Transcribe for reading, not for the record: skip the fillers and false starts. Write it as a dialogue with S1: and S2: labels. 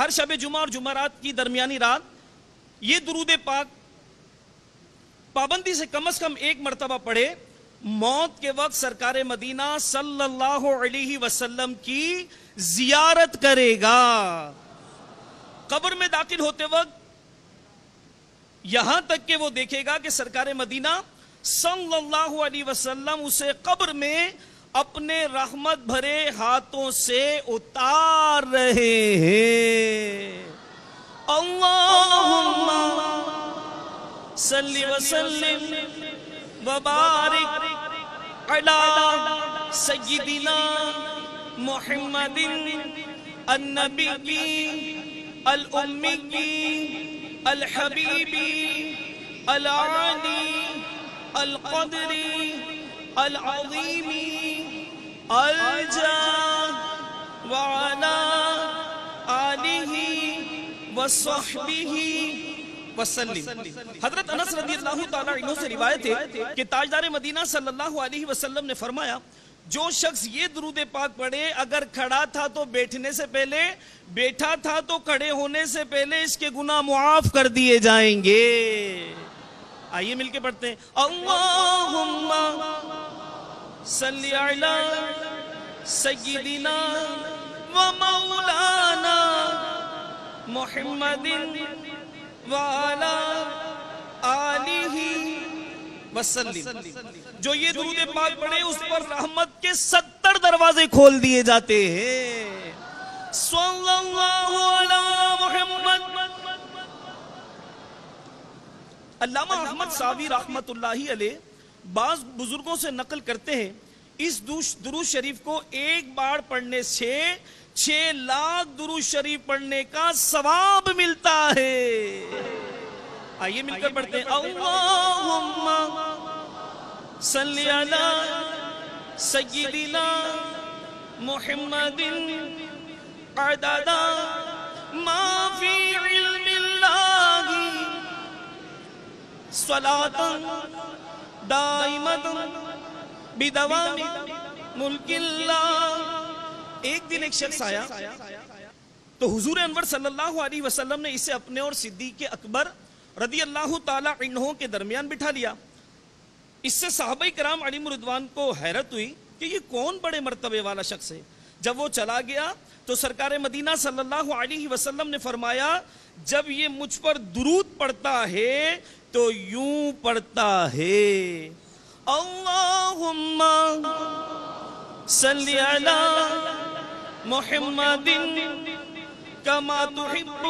S1: ہر شب جمعہ اور جمعرات کی درمیانی رات یہ درود پاک پابندی سے کم از کم ایک مرتبہ پڑھے، موت کے وقت سرکار مدینہ صلی اللہ علیہ وسلم کی زیارت کرے گا۔ قبر میں داخل ہوتے وقت یہاں تک کہ وہ دیکھے گا کہ سرکار مدینہ صلی اللہ علیہ وسلم اسے قبر میں اپنے رحمت بھرے ہاتھوں سے اتار رہے ہیں۔ اللہم صلی وسلم وبارک علی سیدنا محمد النبی الأمی الحبیبی العالی القدری العظیمی الجاہ وعلا آلہ وصحبہ وسلم۔ حضرت انس رضی اللہ تعالیٰ عنہ سے روایت ہے کہ تاجدار مدینہ صلی اللہ علیہ وسلم نے فرمایا، جو شخص یہ درود پاک پڑھے، اگر کھڑا تھا تو بیٹھنے سے پہلے، بیٹھا تھا تو کھڑے ہونے سے پہلے اس کے گناہ معاف کر دیے جائیں گے۔ آئیے مل کے پڑھتے ہیں، اللہم صلی علی سیدنا و مولانا محمد وعلا آلہ وسلم۔ جو یہ درود پاک پڑھے اس پر رحمت کے 70 دروازے کھول دیے جاتے ہیں۔ صلی اللہ علی محمد۔ علامہ احمد ساوی رحمت اللہ علیہ بعض بزرگوں سے نقل کرتے ہیں، اس درود شریف کو ایک بار پڑھنے سے 6 لاکھ درود شریف پڑھنے کا ثواب ملتا ہے۔ آئیے مل کر پڑھتے ہیں، اللہم صلی علی سیدنا محمد عدد ما فی علم اللہ صلاة دائمت بدوام ملک اللہ۔ ایک دن ایک شخص آیا تو حضور انور صلی اللہ علیہ وسلم نے اسے اپنے اور صدیق اکبر رضی اللہ تعالی عنہ کے درمیان بٹھا لیا۔ اس سے صحابہ کرام علیہم رضوان کو حیرت ہوئی کہ یہ کون بڑے مرتبے والا شخص ہے۔ جب وہ چلا گیا تو سرکار مدینہ صلی اللہ علیہ وسلم نے فرمایا، جب یہ مجھ پر درود پڑھتا ہے تو یوں پڑھتا ہے، اللہم صلی علی محمد کما تحب